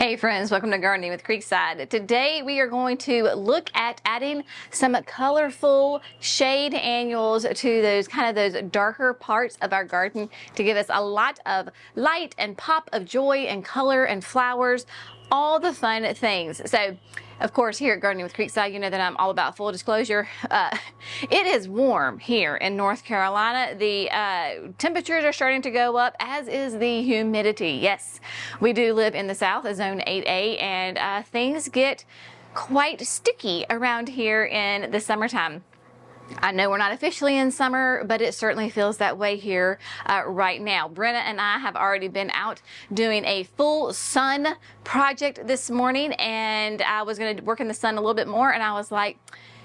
Hey friends, welcome to Gardening with Creekside. Today we are going to look at adding some colorful shade annuals to those darker parts of our garden to give us a lot of light and pop of joy and color and flowers, all the fun things. So of course, here at Gardening with Creekside, you know that I'm all about full disclosure. It is warm here in North Carolina. The temperatures are starting to go up, as is the humidity. Yes, we do live in the South, Zone 8A, and things get quite sticky around here in the summertime. I know we're not officially in summer, but it certainly feels that way here right now. Brenna and I have already been out doing a full sun project this morning, and I was going to work in the sun a little bit more, and I was like,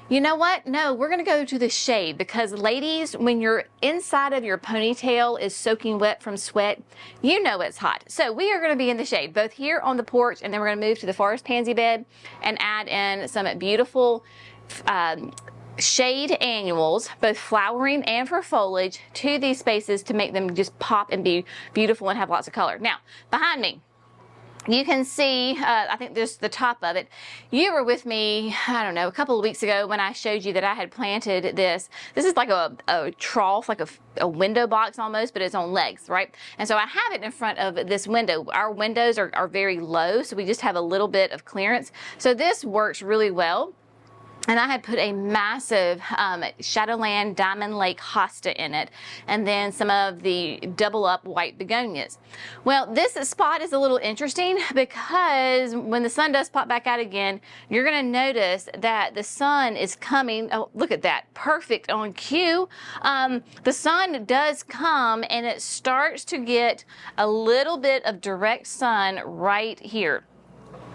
you know what? No, we're going to go to the shade, because ladies, when your inside of your ponytail is soaking wet from sweat, you know it's hot. So we are going to be in the shade, both here on the porch, and then we're going to move to the forest pansy bed and add in some beautiful shade annuals, both flowering and for foliage, to these spaces to make them just pop and be beautiful and have lots of color. Now, behind me, you can see, I think this is the top of it. You were with me, I don't know, a couple of weeks ago when I showed you that I had planted this. This is like a trough, like a window box almost, but it's on legs, right? And so I have it in front of this window. Our windows are very low, so we just have a little bit of clearance. So this works really well. And I had put a massive Shadowland Diamond Lake hosta in it, and then some of the double up white begonias. Well, this spot is a little interesting because when the sun does pop back out again, you're going to notice that the sun is coming. Oh, look at that. Perfect on cue. The sun does come, and it starts to get a little bit of direct sun right here.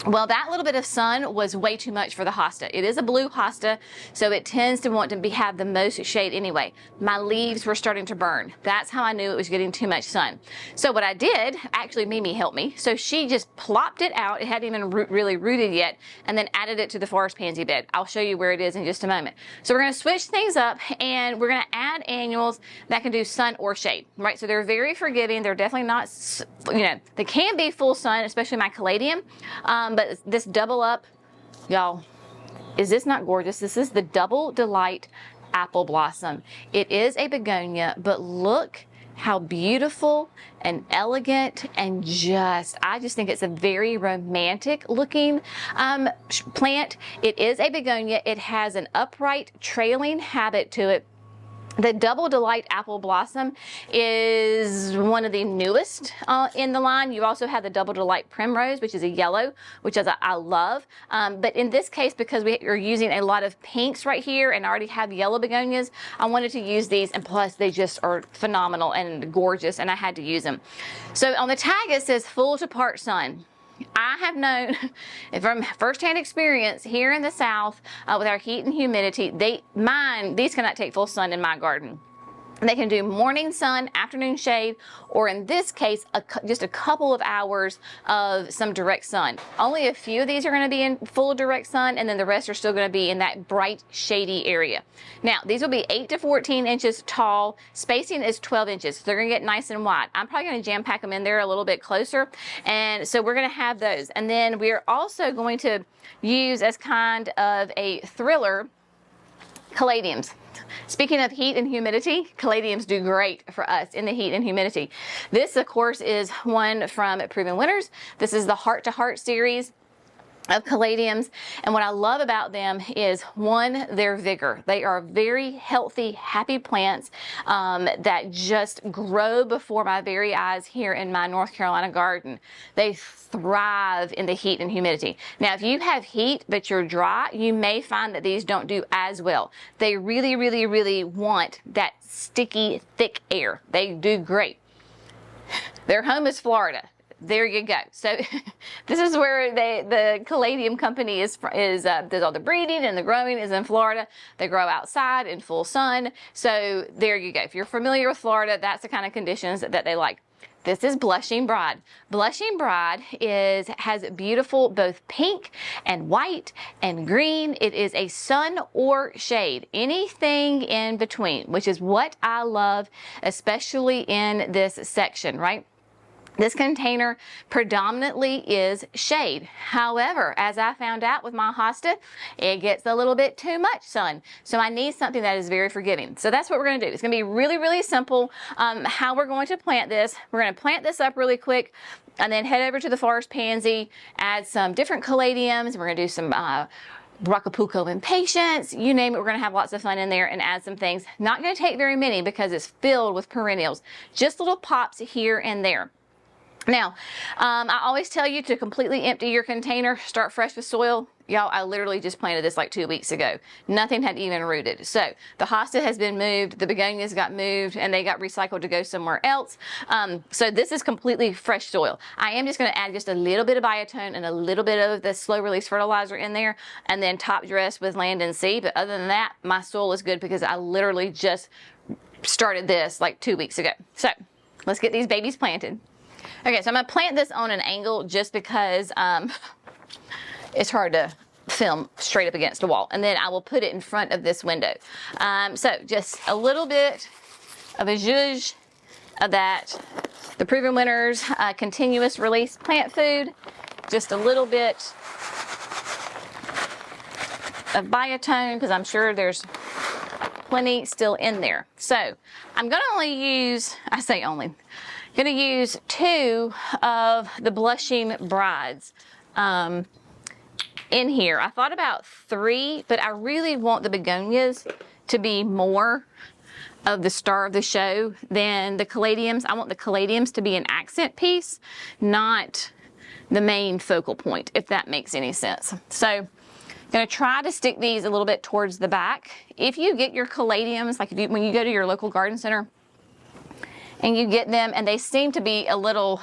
Well, that little bit of sun was way too much for the hosta. It is a blue hosta, so it tends to want to have the most shade anyway. My leaves were starting to burn. That's how I knew it was getting too much sun. So what I did, actually Mimi helped me, so she just plopped it out. It hadn't even really rooted yet, and then added it to the forest pansy bed. I'll show you where it is in just a moment. So we're going to switch things up, and we're going to add annuals that can do sun or shade, right? So they're very forgiving. They're definitely not, they can be full sun, especially my caladium. But this double up, y'all, is this not gorgeous? This is the Double Delight Apple Blossom. It is a begonia, but look how beautiful and elegant and I just think it's a very romantic looking plant. It is a begonia. It has an upright trailing habit to it. The Double Delight Apple Blossom is one of the newest in the line. You also have the Double Delight Primrose, which is a yellow, which I love. But in this case, because we are using a lot of pinks right here and already have yellow begonias, I wanted to use these, and plus they just are phenomenal and gorgeous, and I had to use them. So on the tag it says full to part sun. I have known from firsthand experience here in the South with our heat and humidity, these cannot take full sun in my garden. They can do morning sun, afternoon shade, or in this case, just a couple of hours of some direct sun. Only a few of these are going to be in full direct sun, and then the rest are still going to be in that bright, shady area. Now, these will be 8 to 14 inches tall. Spacing is 12 inches, so they're going to get nice and wide. I'm probably going to jam pack them in there a little bit closer, and so we're going to have those. And then we're also going to use as kind of a thriller caladiums. Speaking of heat and humidity, caladiums do great for us in the heat and humidity. This, of course, is one from Proven Winners. This is the Heart to Heart series of caladiums, and what I love about them is, one, their vigor. They are very healthy, happy plants that just grow before my very eyes here in my North Carolina garden. They thrive in the heat and humidity. Now, if you have heat but you're dry, you may find that these don't do as well. They really, really, really want that sticky, thick air. They do great. Their home is Florida. There you go. So this is where the caladium company is there's all the breeding and the growing is in Florida. They grow outside in full sun. So there you go. If you're familiar with Florida, that's the kind of conditions that they like. This is Blushing Bride. Blushing Bride has beautiful both pink and white and green. It is a sun or shade, anything in between, which is what I love, especially in this section, right? This container predominantly is shade. However, as I found out with my hosta, it gets a little bit too much sun. So I need something that is very forgiving. So that's what we're gonna do. It's gonna be really, really simple how we're going to plant this. We're gonna plant this up really quick and then head over to the forest pansy, add some different caladiums. We're gonna do some Rocapuco impatiens, you name it, we're gonna have lots of fun in there and add some things. Not gonna take very many because it's filled with perennials. Just little pops here and there. Now, I always tell you to completely empty your container, start fresh with soil. Y'all, I literally just planted this like 2 weeks ago. Nothing had even rooted. So the hosta has been moved, the begonias got moved, and they got recycled to go somewhere else. So this is completely fresh soil. I am just gonna add just a little bit of biotone and a little bit of the slow release fertilizer in there, and then top dress with land and seed. But other than that, my soil is good because I literally just started this like 2 weeks ago. So let's get these babies planted. Okay, so I'm gonna plant this on an angle just because it's hard to film straight up against the wall. And then I will put it in front of this window. So just a little bit of a zhuzh of that. The Proven Winners continuous release plant food. Just a little bit of biotone because I'm sure there's plenty still in there. So I'm gonna only use, I say only, gonna use 2 of the Blushing Brides in here. I thought about 3, but I really want the begonias to be more of the star of the show than the caladiums. I want the caladiums to be an accent piece, not the main focal point, if that makes any sense. So I'm gonna try to stick these a little bit towards the back. If you get your caladiums, like when you go to your local garden center, and you get them and they seem to be a little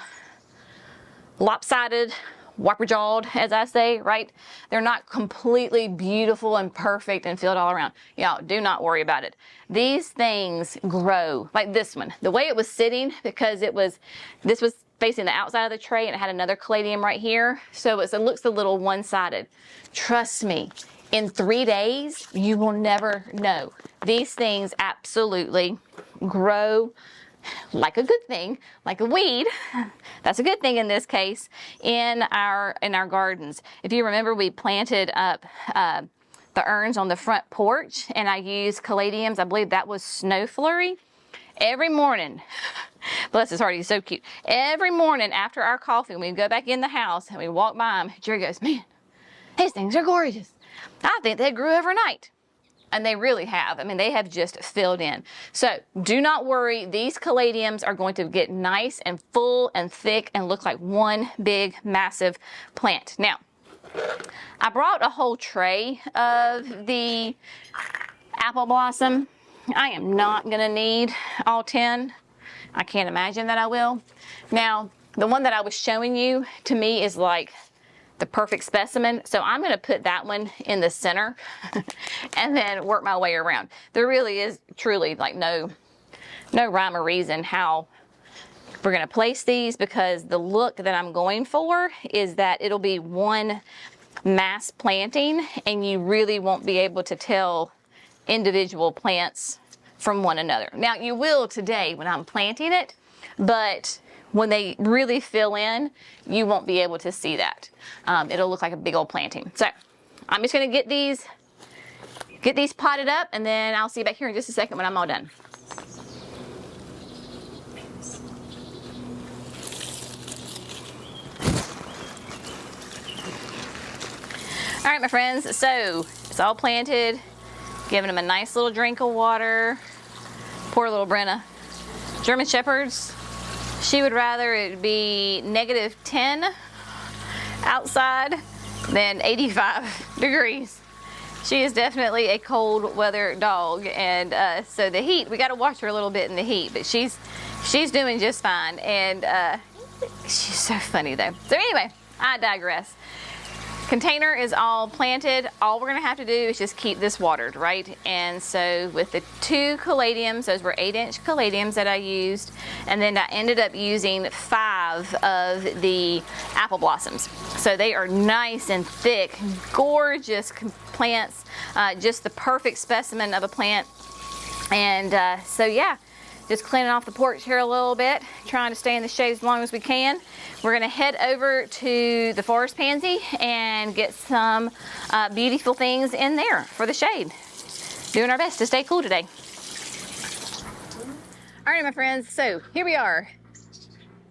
lopsided, whopper-jawed, as I say, right? They're not completely beautiful and perfect and filled all around. Y'all, do not worry about it. These things grow, like this one. The way it was sitting, because this was facing the outside of the tray and it had another caladium right here, so it looks a little one-sided. Trust me, in 3 days, you will never know. These things absolutely grow like a good thing, like a weed. That's a good thing in this case in our gardens. If you remember, we planted up the urns on the front porch and I used caladiums. I believe that was Snow Flurry. Every morning, bless his heart, he's so cute. Every morning after our coffee, we go back in the house and we walk by him, Jerry goes, man, these things are gorgeous. I think they grew overnight. And they really have. I mean, they have just filled in. So do not worry. These caladiums are going to get nice and full and thick and look like one big, massive plant. Now, I brought a whole tray of the apple blossom. I am not going to need all 10. I can't imagine that I will. Now, the one that I was showing you, to me, is like the perfect specimen. So I'm gonna put that one in the center and then work my way around. There really is truly like no rhyme or reason how we're gonna place these, because the look that I'm going for is that it'll be one mass planting and you really won't be able to tell individual plants from one another. Now you will today when I'm planting it, but when they really fill in, you won't be able to see that. It'll look like a big old planting. So I'm just gonna get these potted up and then I'll see you back here in just a second when I'm all done. All right, my friends, so it's all planted, giving them a nice little drink of water. Poor little Brenna. German Shepherds, she would rather it be -10 outside than 85 degrees. She is definitely a cold weather dog, and so the heat, we got to watch her a little bit in the heat, but she's doing just fine, and she's so funny though. So anyway, I digress. Container is all planted. All we're gonna have to do is just keep this watered, right? And so with the 2 caladiums, those were 8-inch caladiums that I used, and then I ended up using 5 of the apple blossoms. So they are nice and thick, gorgeous plants, just the perfect specimen of a plant. And so yeah, just cleaning off the porch here a little bit, trying to stay in the shade as long as we can. We're gonna head over to the forest pansy and get some beautiful things in there for the shade. Doing our best to stay cool today. All right, my friends, so here we are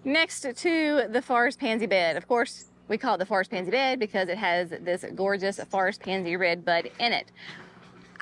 next to the forest pansy bed. Of course, we call it the forest pansy bed because it has this gorgeous forest pansy red bud in it.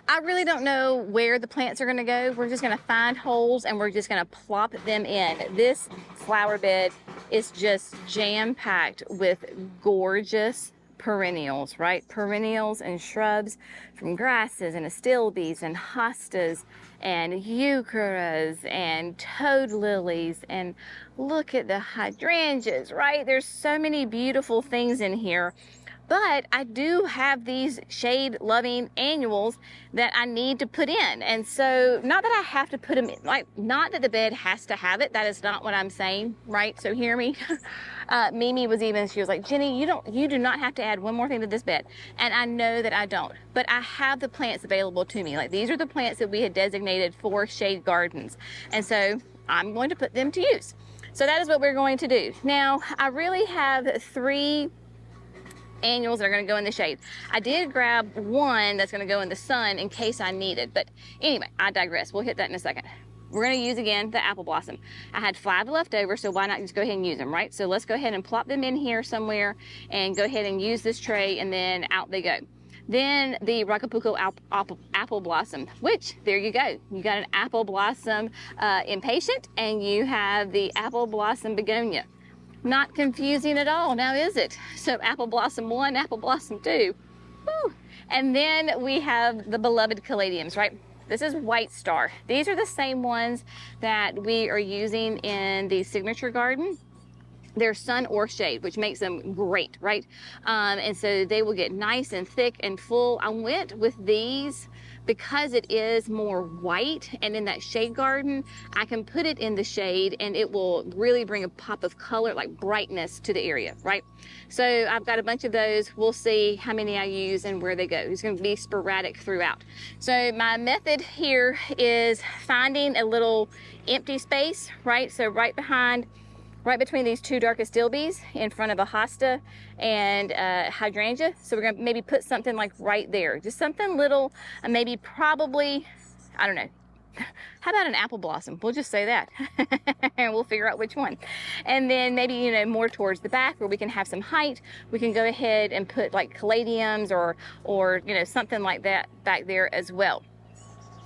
I really don't know where the plants are gonna go. We're just gonna find holes and we're just gonna plop them in. This flower bed is just jam-packed with gorgeous perennials, right? Perennials and shrubs from grasses and astilbes and hostas and eucharas and toad lilies, and look at the hydrangeas, right? There's so many beautiful things in here. But I do have these shade loving annuals that I need to put in. And so, not that I have to put them in, like, not that the bed has to have it. That is not what I'm saying, right? So hear me. Mimi was even, she was like, Jenny, you do not have to add one more thing to this bed. And I know that I don't, but I have the plants available to me. Like, these are the plants that we had designated for shade gardens. And so I'm going to put them to use. So that is what we're going to do. Now, I really have 3 annuals that are going to go in the shade. I did grab one that's going to go in the sun in case I need it, but anyway, I digress. We'll hit that in a second. We're going to use again the apple blossom. I had 5 left over, so why not just go ahead and use them, right? So let's go ahead and plop them in here somewhere and go ahead and use this tray, and then out they go. Then the Rocapuco apple blossom, which, there you go. You got an apple blossom impatient, and you have the apple blossom begonia. Not confusing at all, now is it? So apple blossom 1, apple blossom 2. Woo. And then we have the beloved caladiums, right? This is white star. These are the same ones that we are using in the signature garden. They're sun or shade, which makes them great, right? And so they will get nice and thick and full. I went with these because it is more white, and in that shade garden, I can put it in the shade and it will really bring a pop of color, like brightness to the area, right? So I've got a bunch of those. We'll see how many I use and where they go. It's gonna be sporadic throughout. So my method here is finding a little empty space, right? So right between these 2 dark astilbes in front of a hosta and hydrangea. So we're gonna maybe put something like right there, just something little, maybe probably, I don't know. How about an apple blossom? We'll just say that and we'll figure out which one. And then maybe, you know, more towards the back where we can have some height, we can go ahead and put like caladiums or you know, something like that back there as well.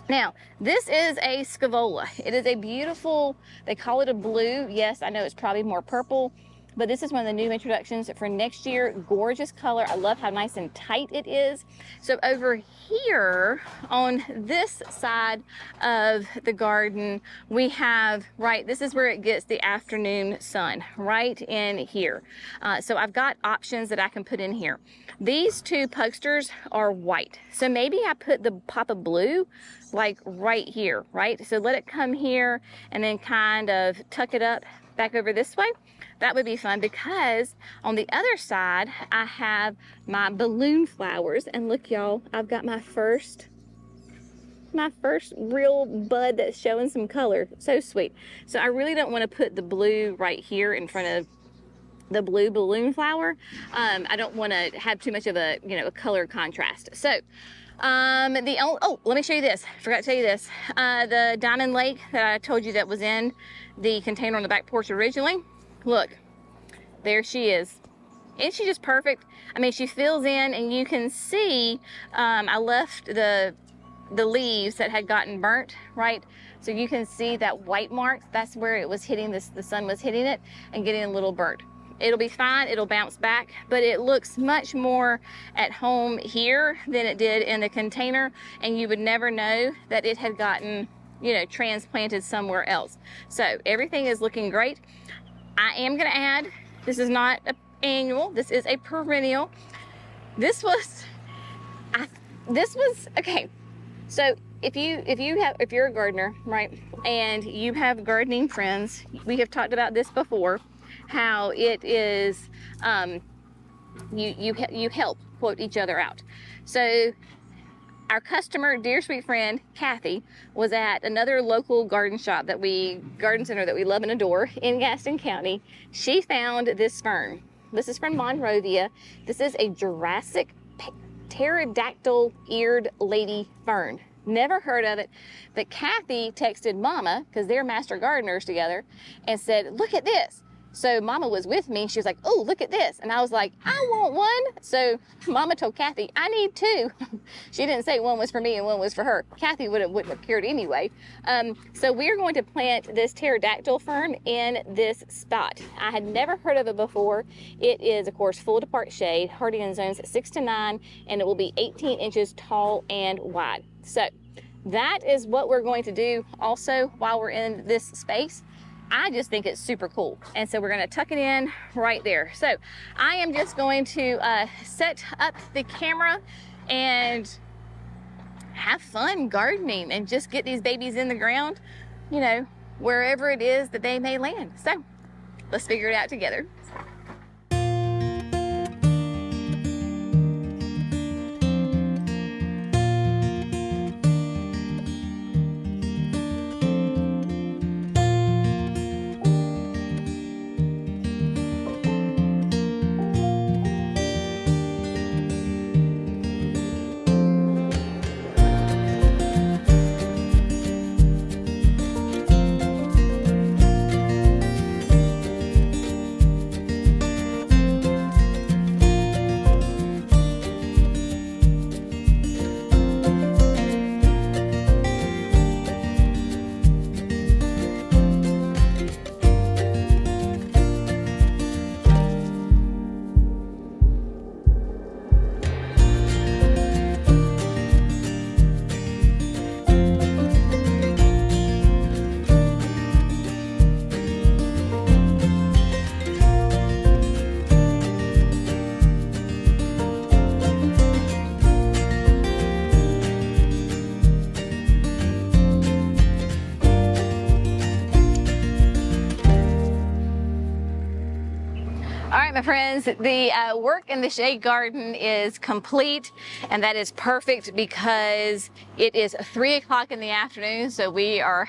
Now, this is a scaevola. It is a beautiful, they call it a blue. Yes, I know it's probably more purple, but this is one of the new introductions for next year. Gorgeous color. I love how nice and tight it is. So over here on this side of the garden, we have, right, this is where it gets the afternoon sun, right in here. So I've got options that I can put in here. These 2 pugsters are white. So maybe I put the pop of blue like right here, right? So let it come here and then kind of tuck it up back over this way. That would be fun because on the other side, I have my balloon flowers. And look, y'all, I've got my first real bud that's showing some color. So sweet. So I really don't want to put the blue right here in front of the blue balloon flower. I don't want to have too much of a, you know, a color contrast. So let me show you this. Forgot to tell you this. The Diamond Lake that I told you that was in the container on the back porch originally. Look, there she is. Isn't she just perfect? I mean, she fills in, and you can see I left the leaves that had gotten burnt, right? So you can see that white mark. That's where it was hitting this, the sun was hitting it and getting a little burnt. It'll be fine, it'll bounce back, but it looks much more at home here than it did in the container, and you would never know that it had gotten, you know, transplanted somewhere else. So everything is looking great. I am gonna add, this is not an annual, this is a perennial. This was okay. So if you're a gardener, right, and you have gardening friends, we have talked about this before, how it is, you help quote each other out. So our customer, dear sweet friend, Kathy, was at another local garden center that we love and adore in Gaston County. She found this fern. This is from Monrovia. This is a Jurassic pterodactyl eared lady fern. Never heard of it, but Kathy texted Mama, because they're master gardeners together, and said, look at this. So Mama was with me, and she was like, oh, look at this. And I was like, I want one. So Mama told Kathy, I need two. She didn't say one was for me and one was for her. Kathy wouldn't have cared anyway. So we're going to plant this pterodactyl fern in this spot. I had never heard of it before. It is, of course, full to part shade, hardy in zones 6 to 9, and it will be 18 inches tall and wide. So that is what we're going to do also while we're in this space. I just think it's super cool. And so we're gonna tuck it in right there. So I am just going to set up the camera and have fun gardening and just get these babies in the ground, you know, wherever it is that they may land. So let's figure it out together. All right, my friends, the work in the shade garden is complete, and that is perfect because it is 3 o'clock in the afternoon, so we're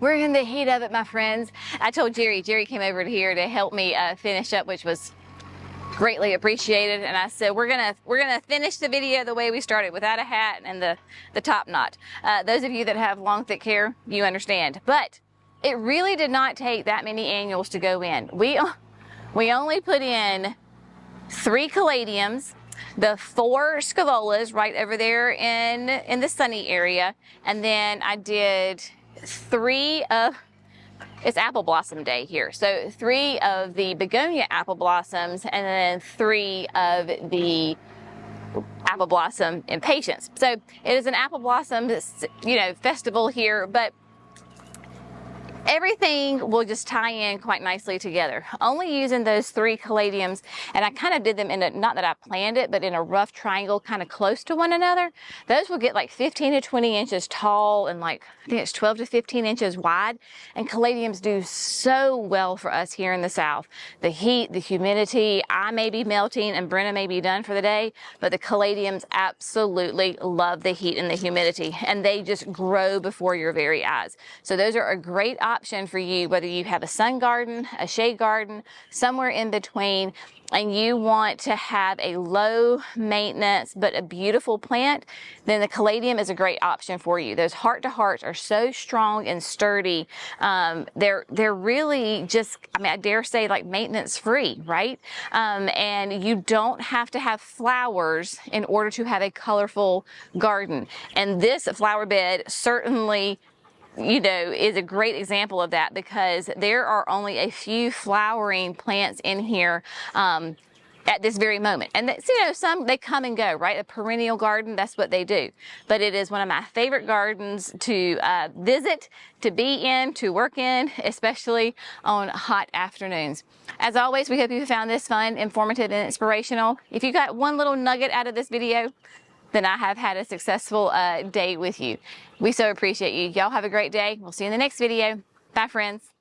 in the heat of it, my friends. I told Jerry came over here to help me finish up, which was greatly appreciated, and I said we're gonna finish the video the way we started, without a hat and the top knot. Those of you that have long thick hair, you understand, but it really did not take that many annuals to go in. We only put in 3 caladiums, the 4 scaevolas right over there in the sunny area, and then I did 3 of, it's apple blossom day here, so 3 of the begonia apple blossoms, and then 3 of the apple blossom impatiens. So it is an apple blossom, you know, festival here, but everything will just tie in quite nicely together. Only using those 3 caladiums, and I kind of did them in a, not that I planned it, but in a rough triangle kind of close to one another. Those will get like 15 to 20 inches tall and like, I think it's 12 to 15 inches wide. And caladiums do so well for us here in the South. The heat, the humidity, I may be melting and Brenna may be done for the day, but the caladiums absolutely love the heat and the humidity, and they just grow before your very eyes. So those are a great option for you, whether you have a sun garden, a shade garden, somewhere in between, and you want to have a low maintenance but a beautiful plant, then the caladium is a great option for you. Those heart to hearts are so strong and sturdy. They're really just, I mean, I dare say like maintenance free, right? And you don't have to have flowers in order to have a colorful garden. And this flower bed certainly, you know, is a great example of that, because there are only a few flowering plants in here at this very moment. And that's, you know, some, they come and go, right? A perennial garden, that's what they do. But it is one of my favorite gardens to visit, to be in, to work in, especially on hot afternoons. As always, we hope you found this fun, informative, and inspirational. If you got one little nugget out of this video, then I have had a successful day with you. We so appreciate you. Y'all have a great day. We'll see you in the next video. Bye, friends.